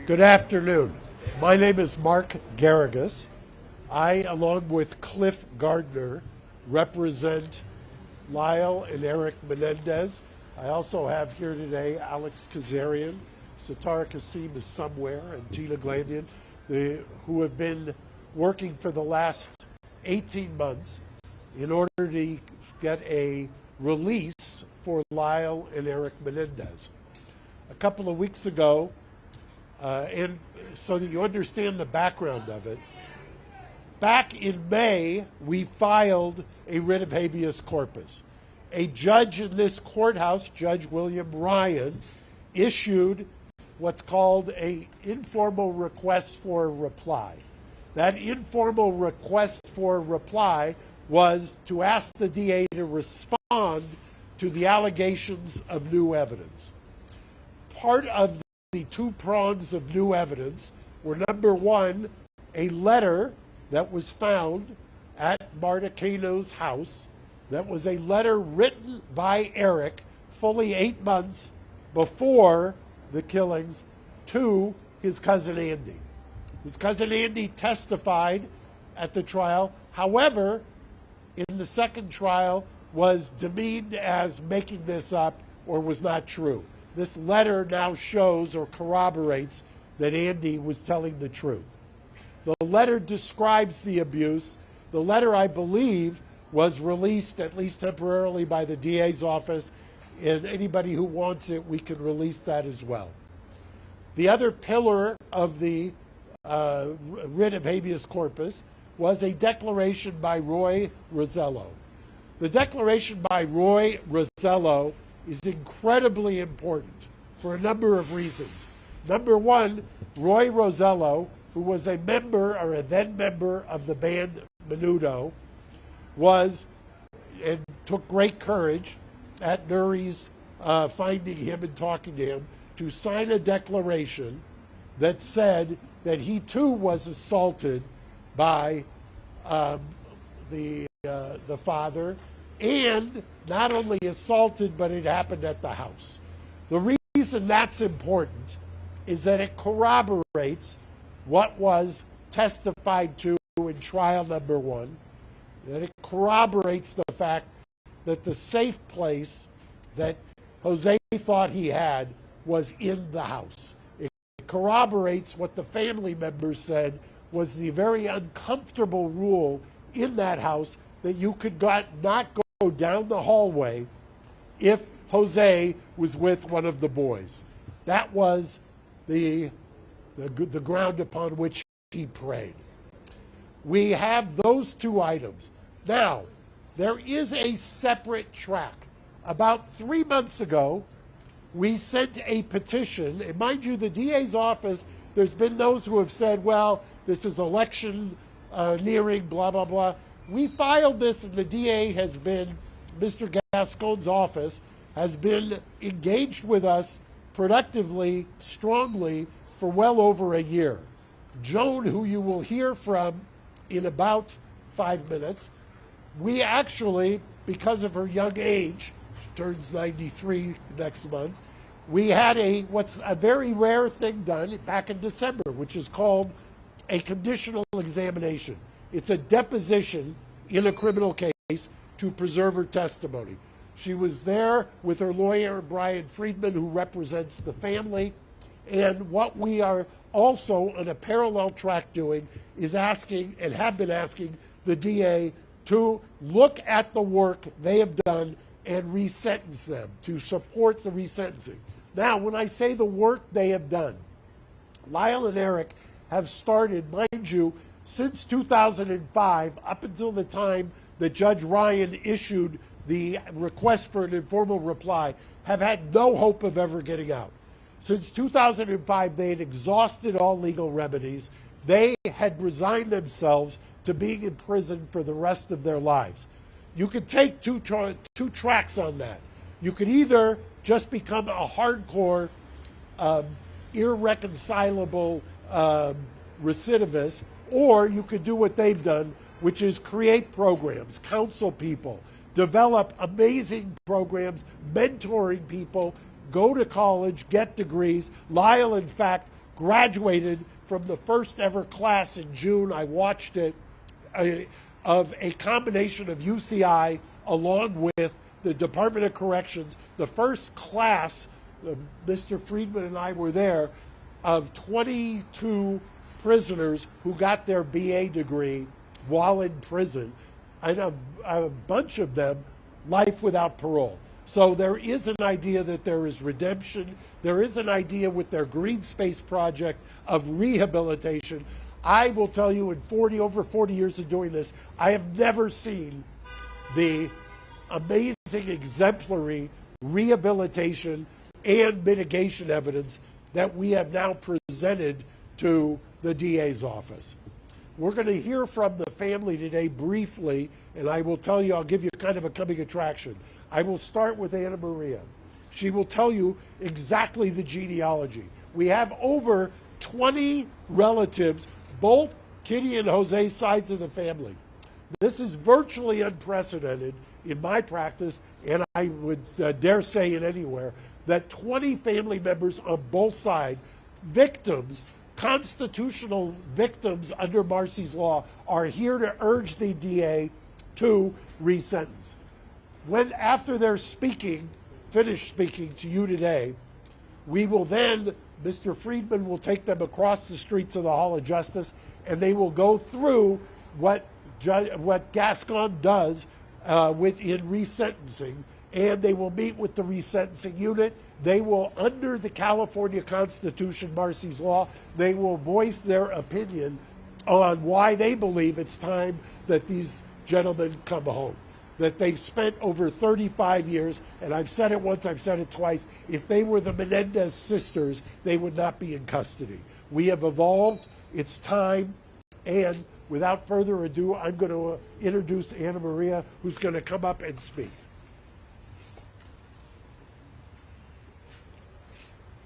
Good afternoon. My name is Mark Garrigus. I, along with Cliff Gardner, represent Lyle and Erik Menendez. I also have here today Alex Kazarian, Satara Kasim is somewhere, and Tina Glandian, who have been working for the last 18 months in order to get a release for Lyle and Erik Menendez. A couple of weeks ago, and so that you understand the background of it, back in May, we filed a writ of habeas corpus. A judge in this courthouse, Judge William Ryan, issued what's called an informal request for a reply. That informal request for a reply was to ask the DA to respond to the allegations of new evidence. Part of the two prongs of new evidence were, number one, a letter that was found at Marta Cano's house that was a letter written by Erik fully 8 months before the killings to his cousin Andy. His cousin Andy testified at the trial. However, in the second trial was demeaned as making this up or was not true. This letter now shows or corroborates that Andy was telling the truth. The letter describes the abuse. The letter, I believe, was released, at least temporarily, by the DA's office, and anybody who wants it, we can release that as well. The other pillar of the writ of habeas corpus was a declaration by Roy Rosello. The declaration by Roy Rosello is incredibly important for a number of reasons. Number one, Roy Rosello, who was a member or a then member of the band Menudo, was and took great courage at Nuri's finding him and talking to him to sign a declaration that said that he too was assaulted by the father, and not only assaulted, but it happened at the house. The reason that's important is that it corroborates what was testified to in trial number one, that it corroborates the fact that the safe place that Jose thought he had was in the house. It corroborates what the family members said was the very uncomfortable rule in that house, that you could not go down the hallway if Jose was with one of the boys. That was the ground upon which he prayed. We have those two items. Now, there is a separate track. About 3 months ago, we sent a petition, and mind you, the DA's office, there's been those who have said, well, this is election nearing, blah, blah, blah. We filed this, and the DA has been, Mr. Gascon's office, has been engaged with us productively, strongly, for well over a year. Joan, who you will hear from in about 5 minutes, we actually, because of her young age, she turns 93 next month, we had what's a very rare thing done back in December, which is called a conditional examination. It's a deposition in a criminal case to preserve her testimony. She was there with her lawyer, Brian Friedman, who represents the family. And what we are also on a parallel track doing is asking, and have been asking, the DA to look at the work they have done and resentence them, to support the resentencing. Now, when I say the work they have done, Lyle and Erik have started, mind you, since 2005, up until the time that Judge Ryan issued the request for an informal reply, have had no hope of ever getting out. Since 2005, they had exhausted all legal remedies. They had resigned themselves to being in prison for the rest of their lives. You could take two tracks on that. You could either just become a hardcore, irreconcilable recidivist, or you could do what they've done, which is create programs, counsel people, develop amazing programs, mentoring people, go to college, get degrees. Lyle, in fact, graduated from the first ever class in June. I watched it, of a combination of UCI along with the Department of Corrections. The first class, Mr. Friedman and I were there, of 22 prisoners who got their BA degree while in prison, and a bunch of them life without parole. So there is an idea that there is redemption. There is an idea with their green space project of rehabilitation. I will tell you, in over 40 years of doing this, I have never seen the amazing, exemplary rehabilitation and mitigation evidence that we have now presented to the DA's office. We're going to hear from the family today briefly, and I will tell you, I'll give you kind of a coming attraction. I will start with Anna Maria. She will tell you exactly the genealogy. We have over 20 relatives, both Kitty and Jose's sides of the family. This is virtually unprecedented in my practice, and I would dare say it anywhere, that 20 family members on both sides, victims, constitutional victims under Marcy's law, are here to urge the DA to resentence. After they're finished speaking to you today, we will then, Mr. Friedman will take them across the street to the Hall of Justice, and they will go through what Gascon does in resentencing, and they will meet with the resentencing unit. They will, under the California Constitution, Marcy's law, they will voice their opinion on why they believe it's time that these gentlemen come home. That they've spent over 35 years, and I've said it once, I've said it twice, if they were the Menendez sisters, they would not be in custody. We have evolved, it's time, and without further ado, I'm going to introduce Anna Maria, who's going to come up and speak.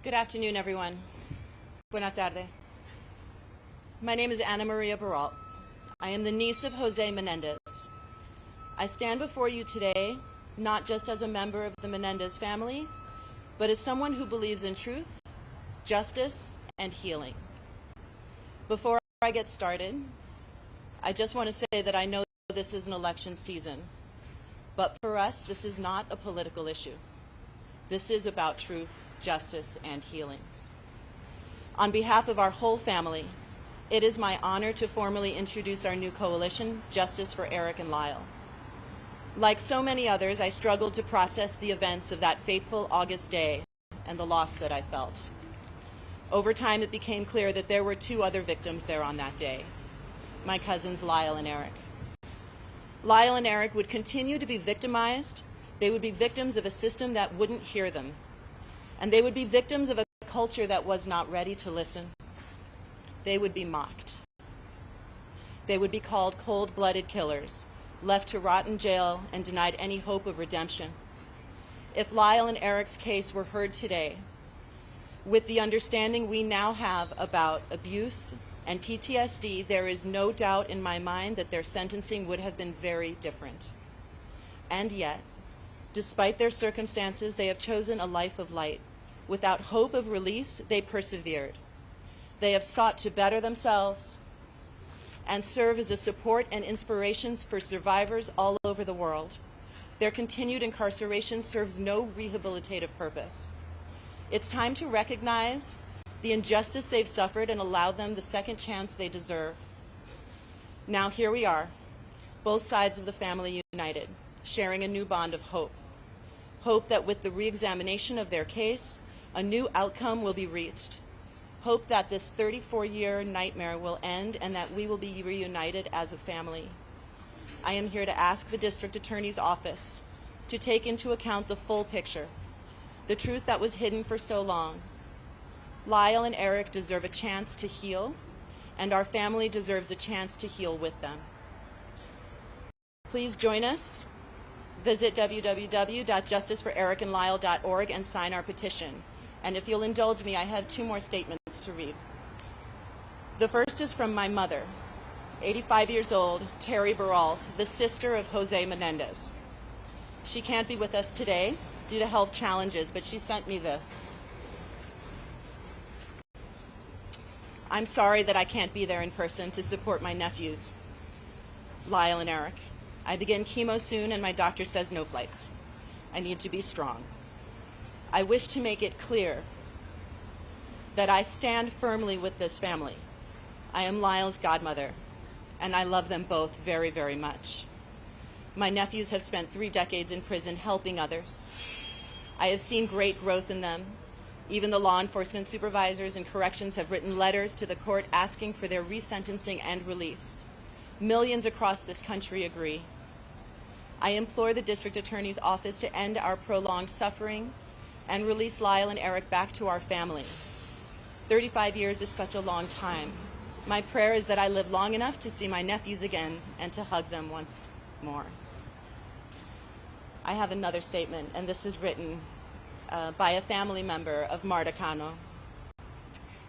Good afternoon, everyone. Buena tarde. My name is Anna Maria Baralt. I am the niece of Jose Menendez. I stand before you today not just as a member of the Menendez family, but as someone who believes in truth, justice, and healing. Before I get started, I just want to say that I know this is an election season, but for us, this is not a political issue. This is about truth, justice, and healing. On behalf of our whole family, it is my honor to formally introduce our new coalition, Justice for Erik and Lyle. Like so many others, I struggled to process the events of that fateful August day and the loss that I felt. Over time, it became clear that there were two other victims there on that day, my cousins Lyle and Erik. Lyle and Erik would continue to be victimized. They would be victims of a system that wouldn't hear them. And they would be victims of a culture that was not ready to listen. They would be mocked. They would be called cold-blooded killers, left to rot in jail and denied any hope of redemption. If Lyle and Erik's case were heard today, with the understanding we now have about abuse and PTSD, there is no doubt in my mind that their sentencing would have been very different. And yet, despite their circumstances, they have chosen a life of light. Without hope of release, they persevered. They have sought to better themselves and serve as a support and inspiration for survivors all over the world. Their continued incarceration serves no rehabilitative purpose. It's time to recognize the injustice they've suffered and allow them the second chance they deserve. Now here we are, both sides of the family united, sharing a new bond of hope. Hope that with the re-examination of their case, a new outcome will be reached. Hope that this 34-year nightmare will end and that we will be reunited as a family. I am here to ask the District Attorney's Office to take into account the full picture, the truth that was hidden for so long. Lyle and Erik deserve a chance to heal, and our family deserves a chance to heal with them. Please join us. Visit www.justiceforerikandlyle.org and sign our petition. And if you'll indulge me, I have two more statements to read. The first is from my mother, 85 years old, Terry Baralt, the sister of Jose Menendez. She can't be with us today due to health challenges, but she sent me this. I'm sorry that I can't be there in person to support my nephews, Lyle and Erik. I begin chemo soon and my doctor says no flights. I need to be strong. I wish to make it clear that I stand firmly with this family. I am Lyle's godmother, and I love them both very, very much. My nephews have spent 3 decades in prison helping others. I have seen great growth in them. Even the law enforcement supervisors and corrections have written letters to the court asking for their resentencing and release. Millions across this country agree. I implore the district attorney's office to end our prolonged suffering and release Lyle and Erik back to our family. 35 years is such a long time. My prayer is that I live long enough to see my nephews again and to hug them once more. I have another statement, and this is written by a family member of Marta Cano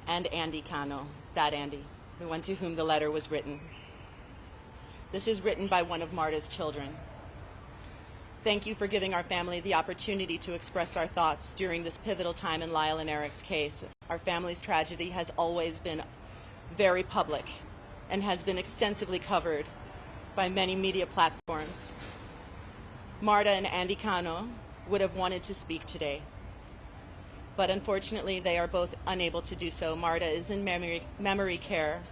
and Andy Cano, that Andy, the one to whom the letter was written. This is written by one of Marta's children. Thank you for giving our family the opportunity to express our thoughts during this pivotal time in Lyle and Erik's case. Our family's tragedy has always been very public and has been extensively covered by many media platforms. Marta and Andy Cano would have wanted to speak today, but unfortunately they are both unable to do so. Marta is in memory care,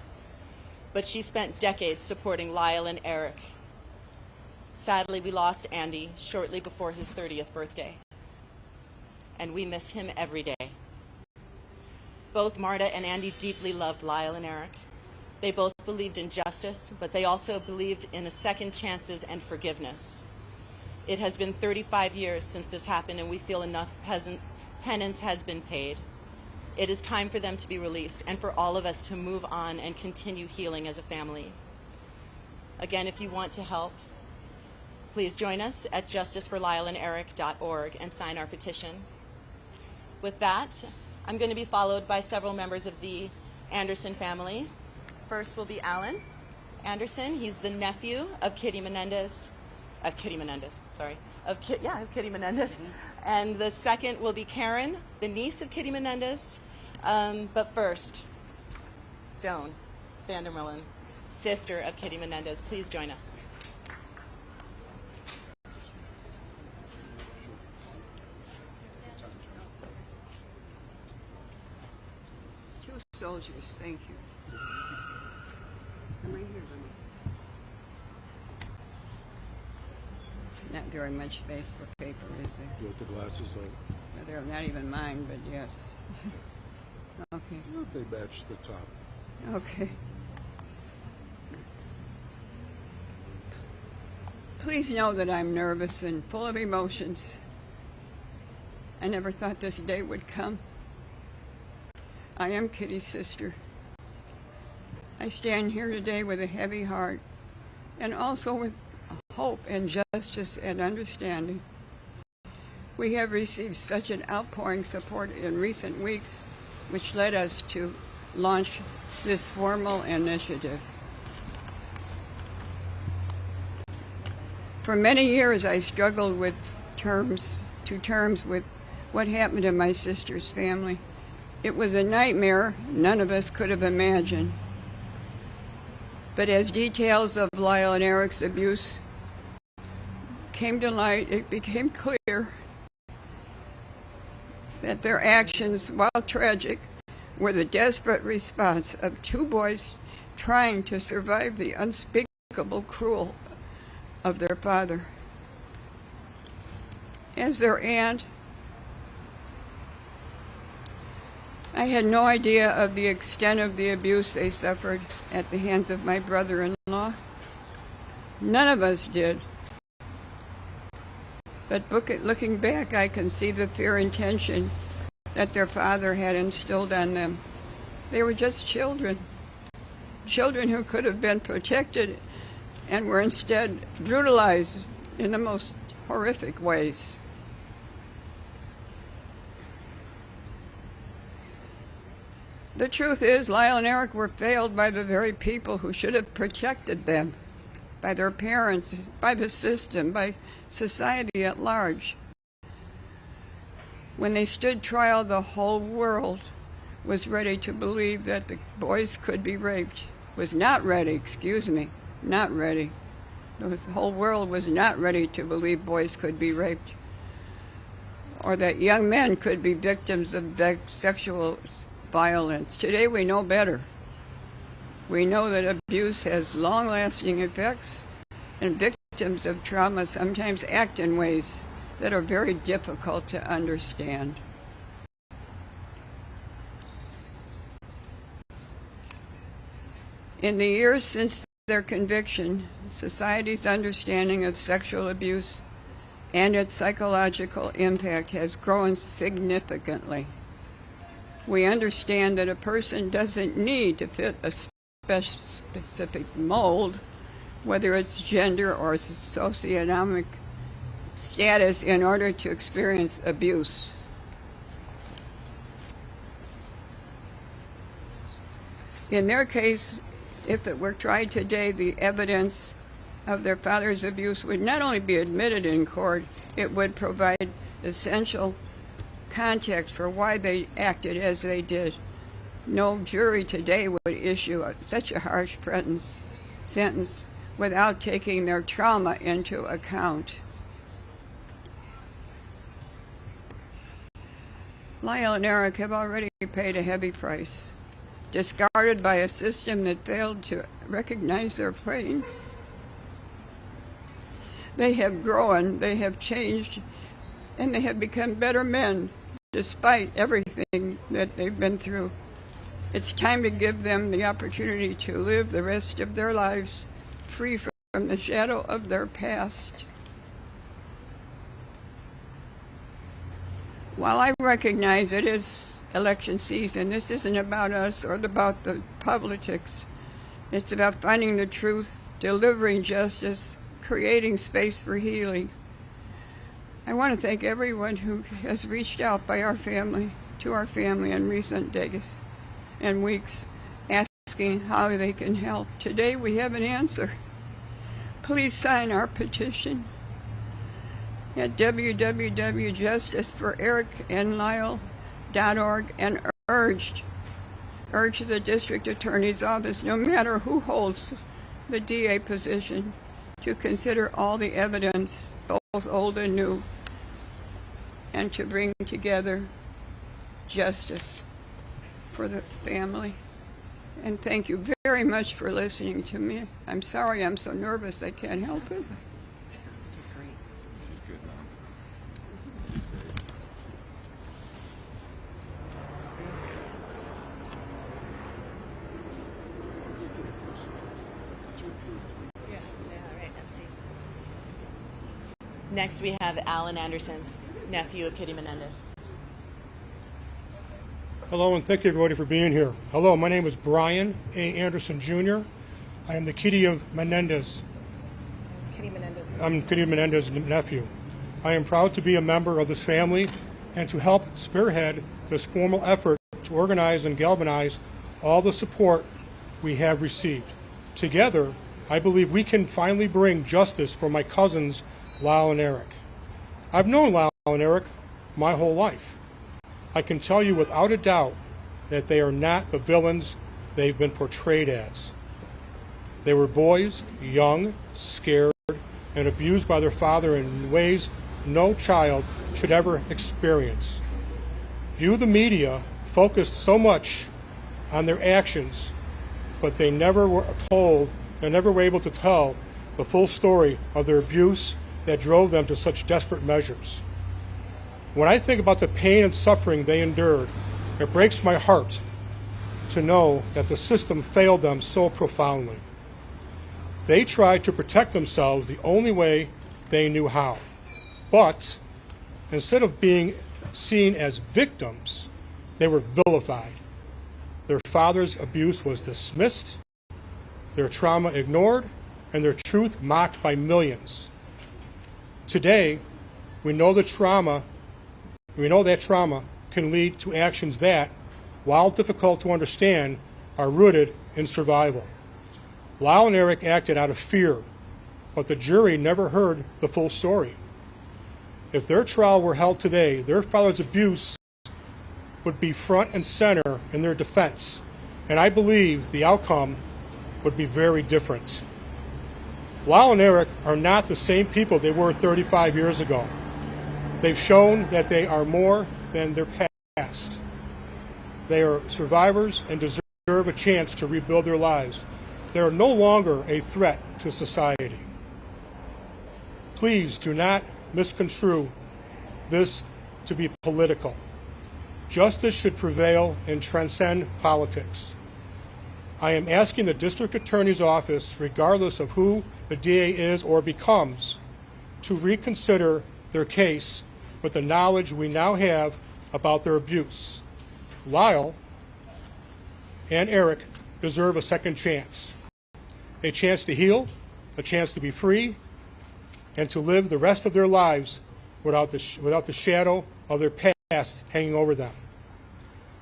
but she spent decades supporting Lyle and Erik. Sadly, we lost Andy shortly before his 30th birthday, and we miss him every day. Both Marta and Andy deeply loved Lyle and Erik. They both believed in justice, but they also believed in second chances and forgiveness. It has been 35 years since this happened, and we feel enough penance has been paid. It is time for them to be released and for all of us to move on and continue healing as a family. Again, if you want to help, please join us at justiceforlyleanderik.org and sign our petition. With that, I'm going to be followed by several members of the Anderson family. First will be Alan Anderson. He's the nephew of Kitty Menendez. Of Kitty Menendez. And the second will be Karen, the niece of Kitty Menendez. But first, Joan Vandermillen, sister of Kitty Menendez. Please join us. Soldiers, thank you. Come right here, Lenny. Not very much space for paper, is there? You want the glasses on? No, they're not even mine, but yes. Okay. They match the top. Okay. Please know that I'm nervous and full of emotions. I never thought this day would come. I am Kitty's sister. I stand here today with a heavy heart and also with hope and justice and understanding. We have received such an outpouring support in recent weeks, which led us to launch this formal initiative. For many years, I struggled with terms with what happened to my sister's family. It was a nightmare none of us could have imagined. But as details of Lyle and Erik's abuse came to light, it became clear that their actions, while tragic, were the desperate response of 2 boys trying to survive the unspeakable cruelty of their father. As their aunt, I had no idea of the extent of the abuse they suffered at the hands of my brother-in-law. None of us did. But looking back, I can see the fear and tension that their father had instilled on them. They were just children who could have been protected and were instead brutalized in the most horrific ways. The truth is, Lyle and Erik were failed by the very people who should have protected them, by their parents, by the system, by society at large. When they stood trial, the whole world was ready to believe that the boys could be raped. Was not ready, excuse me, not ready. The whole world was not ready to believe boys could be raped, or that young men could be victims of sexual violence. Today we know better. We know that abuse has long-lasting effects, and victims of trauma sometimes act in ways that are very difficult to understand. In the years since their conviction, society's understanding of sexual abuse and its psychological impact has grown significantly. We understand that a person doesn't need to fit a specific mold, whether it's gender or socioeconomic status, in order to experience abuse. In their case, if it were tried today, the evidence of their father's abuse would not only be admitted in court, it would provide essential context for why they acted as they did. No jury today would issue such a harsh sentence without taking their trauma into account. Lyle and Erik have already paid a heavy price, discarded by a system that failed to recognize their pain. They have grown, they have changed, and they have become better men despite everything that they've been through. It's time to give them the opportunity to live the rest of their lives free from the shadow of their past. While I recognize it is election season, this isn't about us or about the politics. It's about finding the truth, delivering justice, creating space for healing. I want to thank everyone who has reached out to our family in recent days and weeks, asking how they can help. Today we have an answer. Please sign our petition at www.justiceforerikandlyle.org and urge the district attorney's office, no matter who holds the DA position, to consider all the evidence, both old and new, and to bring together justice for the family. And thank you very much for listening to me. I'm sorry I'm so nervous I can't help it. Next we have Alan Anderson, nephew of Kitty Menendez. Hello, and thank you everybody for being here. Hello, my name is Brian A. Anderson Jr. I am the Kitty of Menendez. I'm Kitty Menendez's nephew. I am proud to be a member of this family and to help spearhead this formal effort to organize and galvanize all the support we have received. Together, I believe we can finally bring justice for my cousins, Lyle and Erik. I've known Lyle and Erik my whole life. I can tell you without a doubt that they are not the villains they've been portrayed as. They were boys, young, scared, and abused by their father in ways no child should ever experience. You, the media, focused so much on their actions, but they never were able to tell the full story of their abuse that drove them to such desperate measures. When I think about the pain and suffering they endured, it breaks my heart to know that the system failed them so profoundly. They tried to protect themselves the only way they knew how. But instead of being seen as victims, they were vilified. Their father's abuse was dismissed, their trauma ignored, and their truth mocked by millions. Today, we know that trauma can lead to actions that, while difficult to understand, are rooted in survival. Lyle and Erik acted out of fear, but the jury never heard the full story. If their trial were held today, their father's abuse would be front and center in their defense, and I believe the outcome would be very different. Lyle and Eric are not the same people they were 35 years ago. They've shown that they are more than their past. They are survivors and deserve a chance to rebuild their lives. They are no longer a threat to society. Please do not misconstrue this to be political. Justice should prevail and transcend politics. I am asking the District Attorney's Office, regardless of who the DA is or becomes, to reconsider their case with the knowledge we now have about their abuse. Lyle and Eric deserve a second chance to heal, a chance to be free, and to live the rest of their lives without the shadow of their past hanging over them.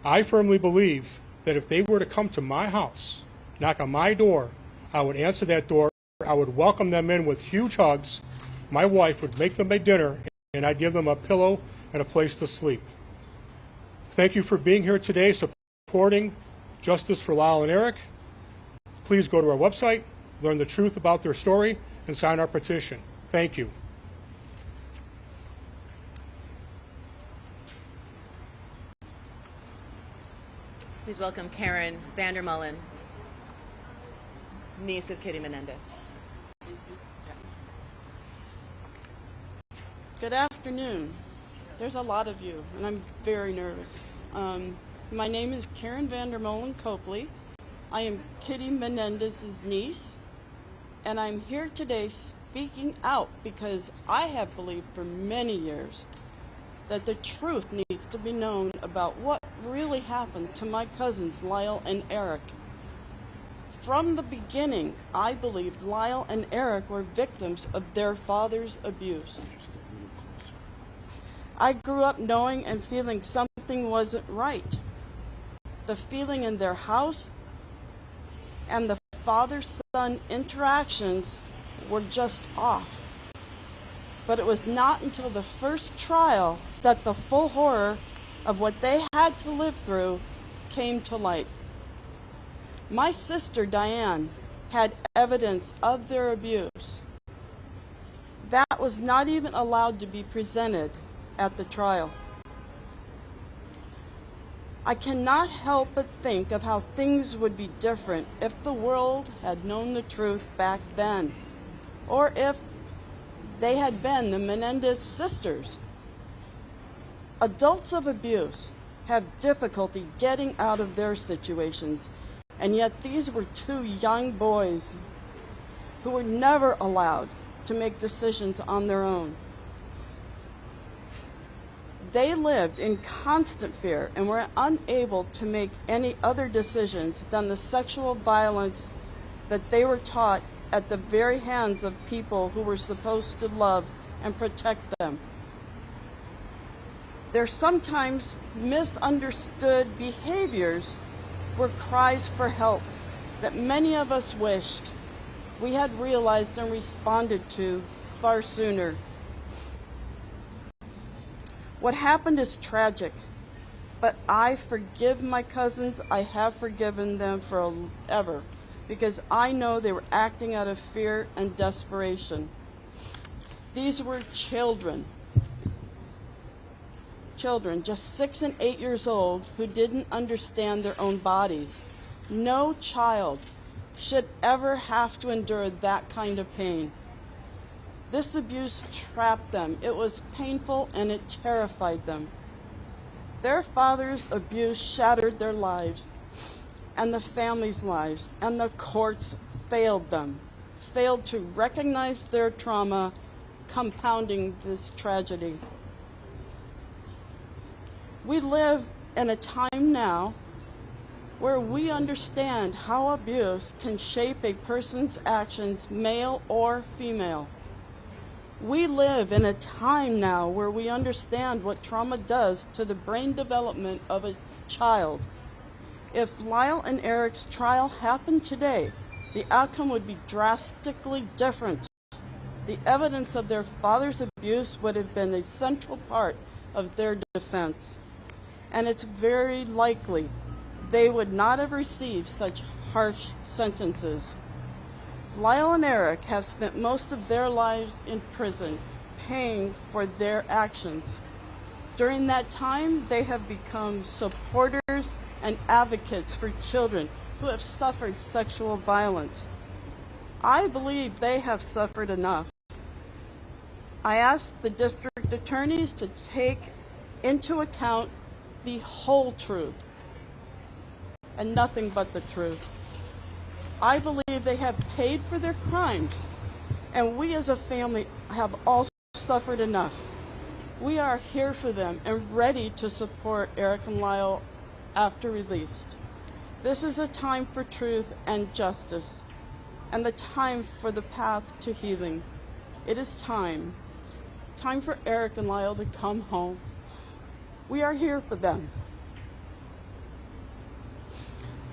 I firmly believe that if they were to come to my house, knock on my door, I would answer that door, I would welcome them in with huge hugs, my wife would make them a dinner, and I'd give them a pillow and a place to sleep. Thank you for being here today, supporting Justice for Lyle and Eric. Please go to our website, learn the truth about their story, and sign our petition. Thank you. Please welcome Karen Vandermullen, niece of Kitty Menendez. Good afternoon. There's a lot of you, and I'm very nervous. My name is Karen Vandermullen Copley. I am Kitty Menendez's niece, and I'm here today speaking out because I have believed for many years that the truth needs to be known about what really happened to my cousins Lyle and Eric. From the beginning, I believed Lyle and Eric were victims of their father's abuse. I grew up knowing and feeling something wasn't right. The feeling in their house and the father-son interactions were just off. But it was not until the first trial that the full horror of what they had to live through came to light. My sister Diane had evidence of their abuse. That was not even allowed to be presented at the trial. I cannot help but think of how things would be different if the world had known the truth back then, or if they had been the Menendez sisters. Adults of abuse have difficulty getting out of their situations, and yet these were two young boys who were never allowed to make decisions on their own. They lived in constant fear and were unable to make any other decisions than the sexual violence that they were taught at the very hands of people who were supposed to love and protect them. Their sometimes misunderstood behaviors were cries for help that many of us wished we had realized and responded to far sooner. What happened is tragic, but I forgive my cousins. I have forgiven them forever because I know they were acting out of fear and desperation. These were children, just 6 and 8 years old, who didn't understand their own bodies. No child should ever have to endure that kind of pain. This abuse trapped them. It was painful and it terrified them. Their father's abuse shattered their lives and the family's lives, and the courts failed them, failed to recognize their trauma, compounding this tragedy. We live in a time now where we understand how abuse can shape a person's actions, male or female. We live in a time now where we understand what trauma does to the brain development of a child. If Lyle and Eric's trial happened today, the outcome would be drastically different. The evidence of their father's abuse would have been a central part of their defense. and it's very likely they would not have received such harsh sentences. Lyle and Eric have spent most of their lives in prison, paying for their actions. During that time, they have become supporters and advocates for children who have suffered sexual violence. I believe they have suffered enough. I ask the district attorneys to take into account the whole truth and nothing but the truth. I believe they have paid for their crimes, and we as a family have all suffered enough. We are here for them and ready to support Erik and Lyle after released. This is a time for truth and justice, and the time for the path to healing. It is time for Erik and Lyle to come home. We are here for them.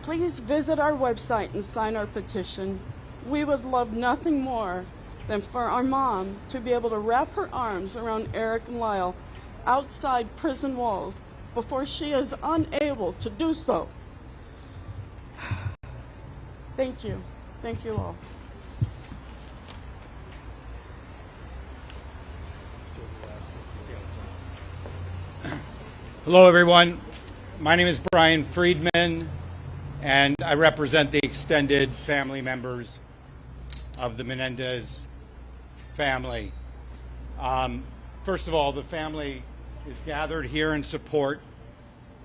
Please visit our website and sign our petition. We would love nothing more than for our mom to be able to wrap her arms around Erik and Lyle outside prison walls before she is unable to do so. Thank you. Thank you all. Hello, everyone. My name is Brian Friedman, and I represent the extended family members of the Menendez family. First of all, the family is gathered here in support,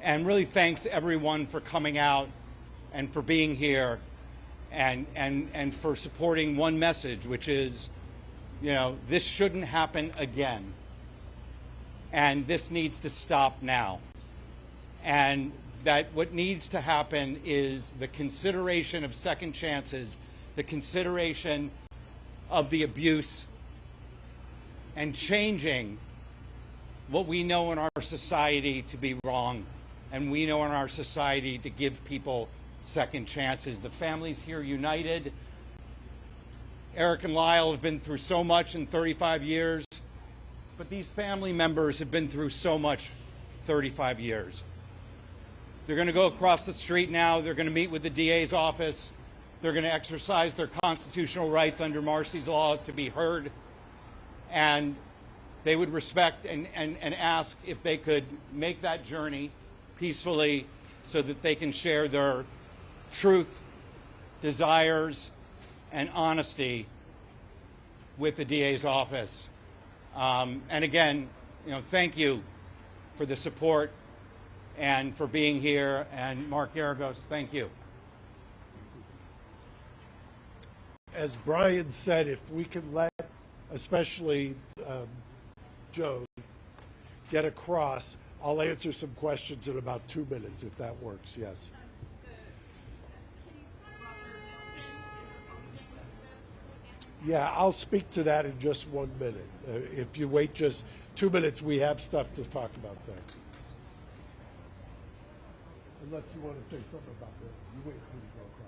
and really thanks everyone for coming out and for being here and for supporting one message, which is, this shouldn't happen again. And this needs to stop now. And that what needs to happen is the consideration of second chances, the consideration of the abuse, and changing what we know in our society to be wrong, and we know in our society to give people second chances. The families here united. Erik and Lyle have been through so much in 35 years. But these family members have been through so much 35 years. They're going to go across the street now. They're going to meet with the DA's office. They're going to exercise their constitutional rights under Marcy's laws to be heard. And they would respect and ask if they could make that journey peacefully so that they can share their truth, desires, and honesty with the DA's office. And again, thank you for the support and for being here. And Mark Garagos, thank you. As Brian said, if we can let, especially Joe, get across, I'll answer some questions in about 2 minutes, if that works. Yes. Yeah, I'll speak to that in just 1 minute. If you wait just 2 minutes, we have stuff to talk about there. Unless you want to say something about that. You wait until you go across.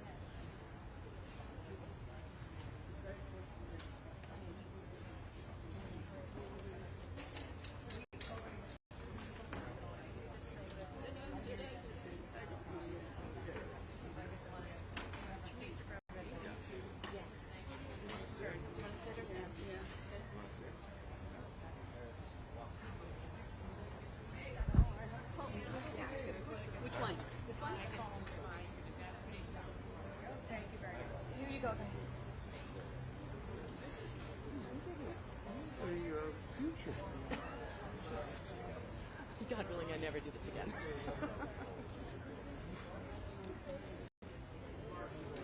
God willing, I never do this again.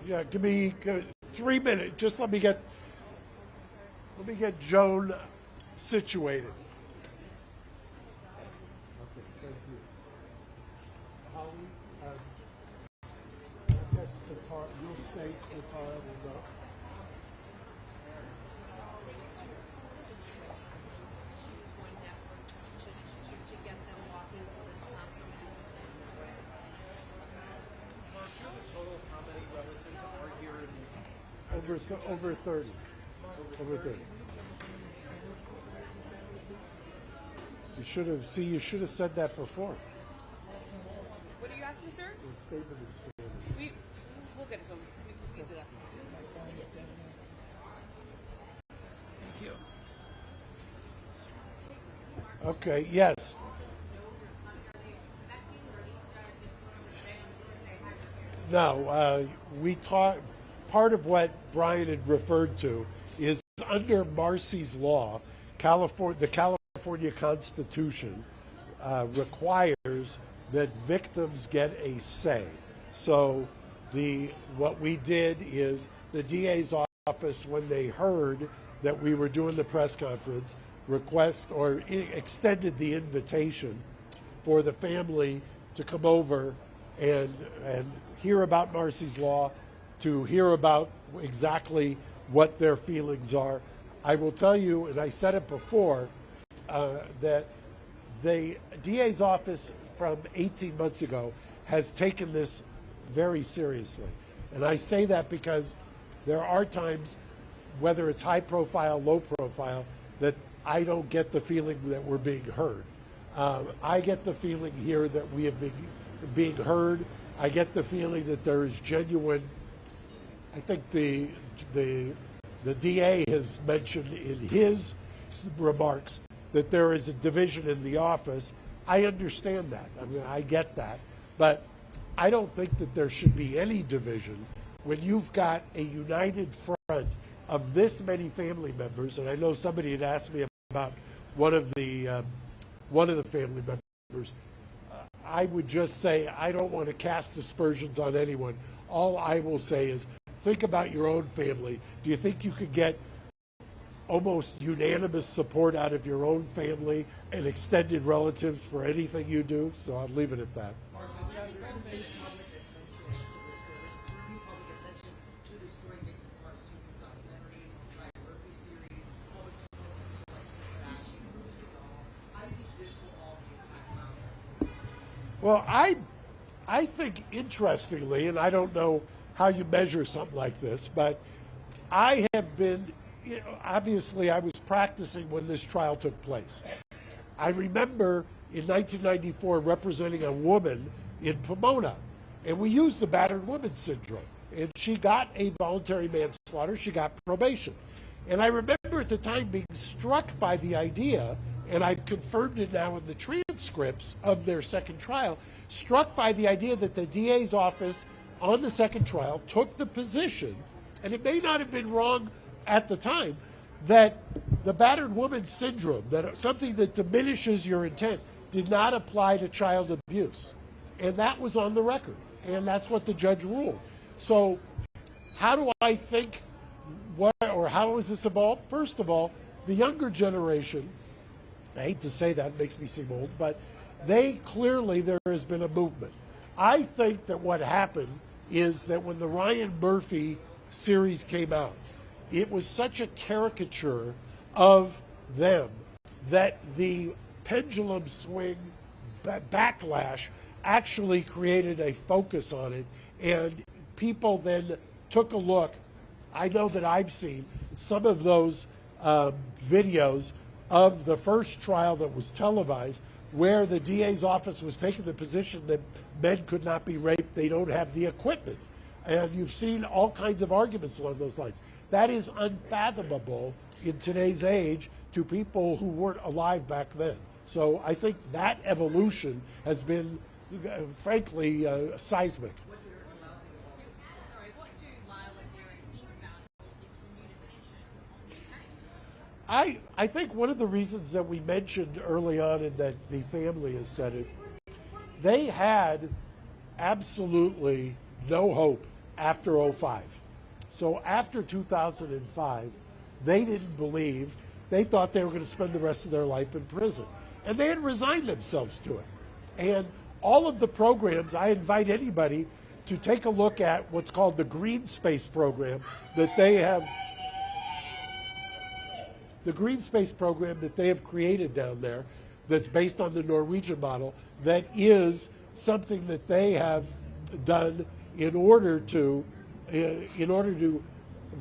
Yeah, give me 3 minutes. Just let me get Joan situated. Okay, thank you. Holly, you'll stay, Satara will go. Over 30. Over 30. You should have said that before. What are you asking, sir? We'll get it, so we can do that. Thank you. Okay, yes. No, we talk. Part of what Brian had referred to is under Marcy's law, the California Constitution requires that victims get a say. So what we did is the DA's office, when they heard that we were doing the press conference, extended the invitation for the family to come over and hear about Marcy's law, to hear about exactly what their feelings are. I will tell you, and I said it before, that the DA's office from 18 months ago has taken this very seriously. And I say that because there are times, whether it's high profile, low profile, that I don't get the feeling that we're being heard. I get the feeling here that we have been being heard. I get the feeling that there is genuine. I think the DA has mentioned in his remarks that there is a division in the office. I understand that. I mean, I get that. But I don't think that there should be any division when you've got a united front of this many family members. And I know somebody had asked me about one of the family members. I would just say I don't want to cast aspersions on anyone. All I will say is think about your own family. Do you think you could get almost unanimous support out of your own family and extended relatives for anything you do? So I'll leave it at that. Well, I think interestingly, and I don't know how you measure something like this, but I have been, obviously I was practicing when this trial took place. I remember in 1994 representing a woman in Pomona, and we used the battered woman syndrome, and she got a voluntary manslaughter, she got probation. And I remember at the time being struck by the idea, and I've confirmed it now in the transcripts of their second trial, struck by the idea that the DA's office on the second trial took the position, and it may not have been wrong at the time, that the battered woman syndrome, that something that diminishes your intent, did not apply to child abuse. And that was on the record, and that's what the judge ruled. So how do I think, how has this evolved? First of all, the younger generation, I hate to say that, it makes me seem old, but there has been a movement. I think that what happened is that when the Ryan Murphy series came out, it was such a caricature of them that the pendulum swing backlash actually created a focus on it, and people then took a look. I know that I've seen some of those videos of the first trial that was televised, where the DA's office was taking the position that men could not be raped, they don't have the equipment. And you've seen all kinds of arguments along those lines. That is unfathomable in today's age to people who weren't alive back then. So I think that evolution has been, frankly, seismic. I think one of the reasons that we mentioned early on and that the family has said it, they had absolutely no hope after 2005. So after 2005, they didn't believe, they thought they were going to spend the rest of their life in prison. And they had resigned themselves to it. And all of the programs, I invite anybody to take a look at what's called the Green Space program that they have. The Green Space program that they have created down there, that's based on the Norwegian model, that is something that they have done in order to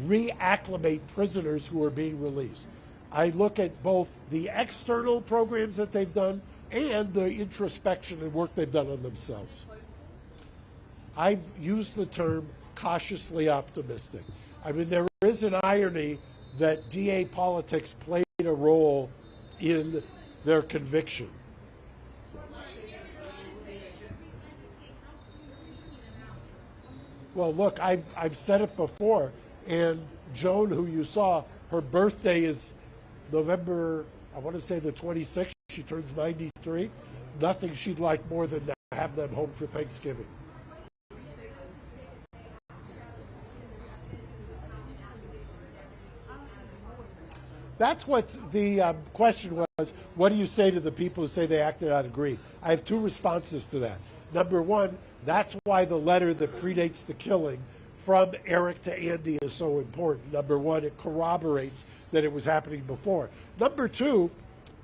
reacclimate prisoners who are being released. I look at both the external programs that they've done and the introspection and work they've done on themselves. I've used the term cautiously optimistic. I mean, there is an irony that DA politics played a role in their conviction. Well, look, I've said it before, and Joan, who you saw, her birthday is November, I want to say the 26th. She turns 93. Nothing she'd like more than to have them home for Thanksgiving. That's what the question was. What do you say to the people who say they acted out of greed? I have two responses to that. Number one, that's why the letter that predates the killing from Erik to Andy is so important. Number one, it corroborates that it was happening before. Number two,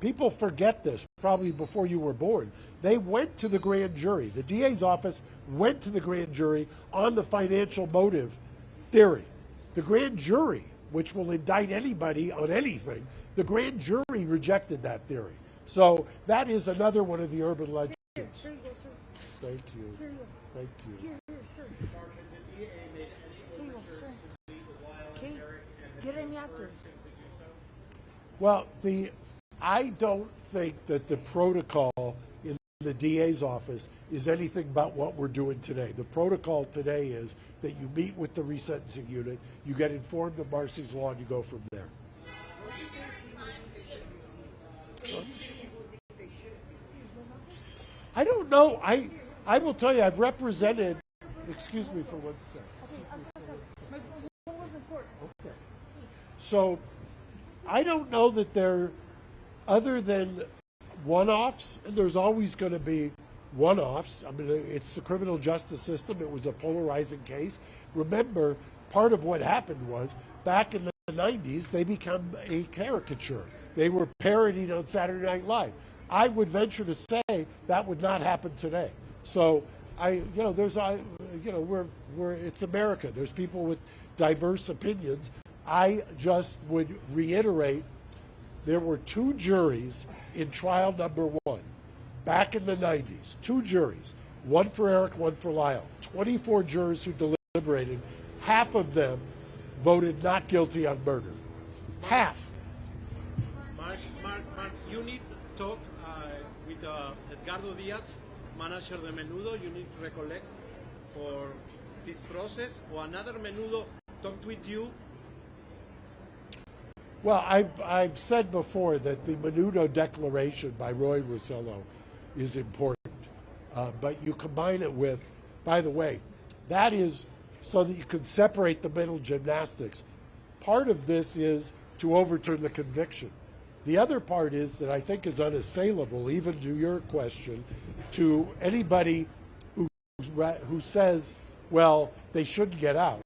people forget this, probably before you were born. They went to the grand jury. The DA's office went to the grand jury on the financial motive theory. The grand jury, which will indict anybody on anything, the grand jury rejected that theory. So that is another one of the urban legends. Here you go, sir. Thank you. Here you go. Thank you. Here, sir. Here you go, sir. Okay, get him after. Well, I don't think that the protocol in the DA's office is anything but what we're doing today. The protocol today is that you meet with the resentencing unit, you get informed of Marcy's law, and you go from there. I don't know. I will tell you, I've represented, excuse me for 1 second. Okay. So I don't know that they're, other than one-offs, and there's always going to be one-offs. I mean, it's the criminal justice system. It was a polarizing case. Remember, part of what happened was, back in the 90s, they became a caricature. They were parodied on Saturday Night Live. I would venture to say that would not happen today. So it's America. There's people with diverse opinions. I just would reiterate, there were two juries in trial number one, back in the 90s. Two juries, one for Erik, one for Lyle. 24 jurors who deliberated. Half of them voted not guilty on murder. Half. Mark, you need to talk with Edgardo Diaz, manager de Menudo. You need to recollect for this process. Or another Menudo talked with you. Well, I've said before that the Menudo Declaration by Roy Rosello is important. But you combine it with, by the way, that is so that you can separate the mental gymnastics. Part of this is to overturn the conviction. The other part is that I think is unassailable, even to your question, to anybody who says, well, they shouldn't get out.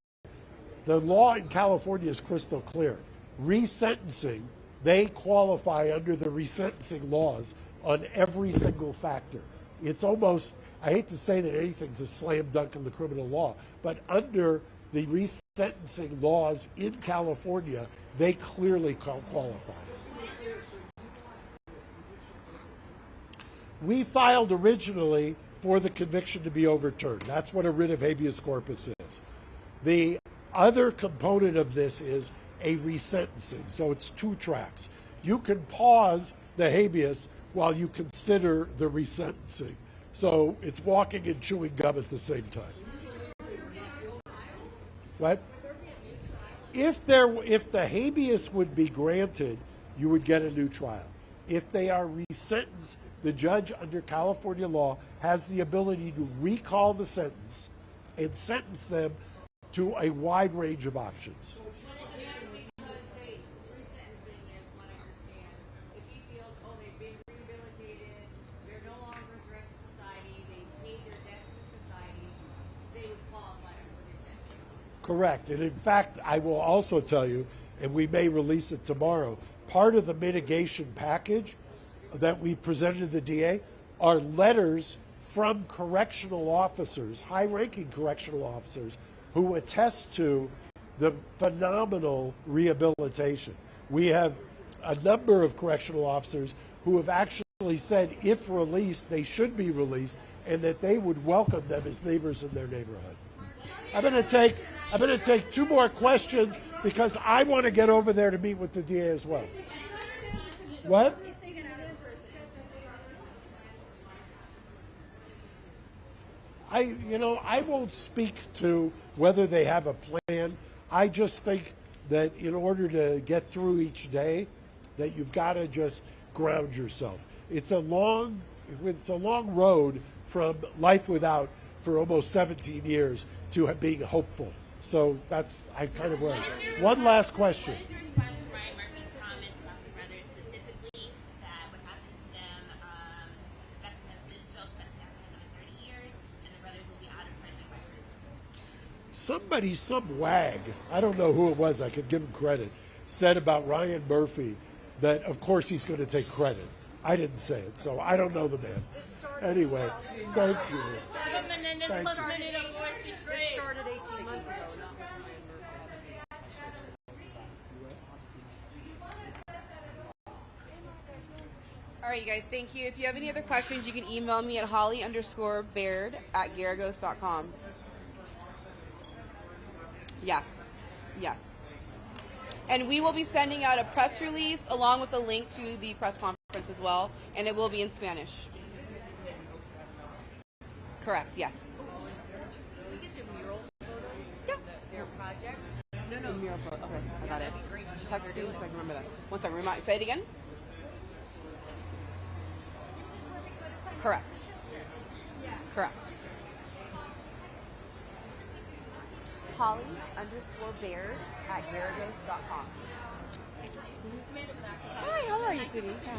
The law in California is crystal clear. Resentencing, they qualify under the resentencing laws on every single factor. It's almost, I hate to say that anything's a slam dunk in the criminal law, but under the resentencing laws in California, they clearly qualify. We filed originally for the conviction to be overturned. That's what a writ of habeas corpus is. The other component of this is a resentencing. So it's two tracks. You can pause the habeas while you consider the resentencing. So it's walking and chewing gum at the same time. What? If the habeas would be granted, you would get a new trial. If they are resentenced, the judge under California law has the ability to recall the sentence and sentence them to a wide range of options. Correct. And in fact, I will also tell you, and we may release it tomorrow, part of the mitigation package that we presented to the DA are letters from correctional officers, high-ranking correctional officers, who attest to the phenomenal rehabilitation. We have a number of correctional officers who have actually said if released, they should be released, and that they would welcome them as neighbors in their neighborhood. I'm going to take 2 more questions because I want to get over there to meet with the DA as well. What? I won't speak to whether they have a plan. I just think that in order to get through each day, that you've got to just ground yourself. It's a long road from life without for almost 17 years to being hopeful. So that's, I kind of went. One last question. What is your response to Ryan Murphy's comments about the brothers specifically, that what happens to them, this show's best after another 30 years, and the brothers will be out of prison by Christmas? Some wag, I don't know who it was, I could give him credit, said about Ryan Murphy that of course he's going to take credit. I didn't say it, so I don't know the man. Anyway, thank you. Menendez plus minute of force betrayed. Started 18 months ago. All right, you guys, thank you. If you have any other questions, you can email me at holly_baird@garagos.com. Yes. And we will be sending out a press release along with a link to the press conference as well, and it will be in Spanish. Correct, yes. Can we get the mural photos? Yeah. Your project? No. Mural photo. Okay, I got it. Text you so I can remember that. One second, say it again. Correct. Holly_Baird@garagos.com. Hi, how are you, sweetie? Yeah.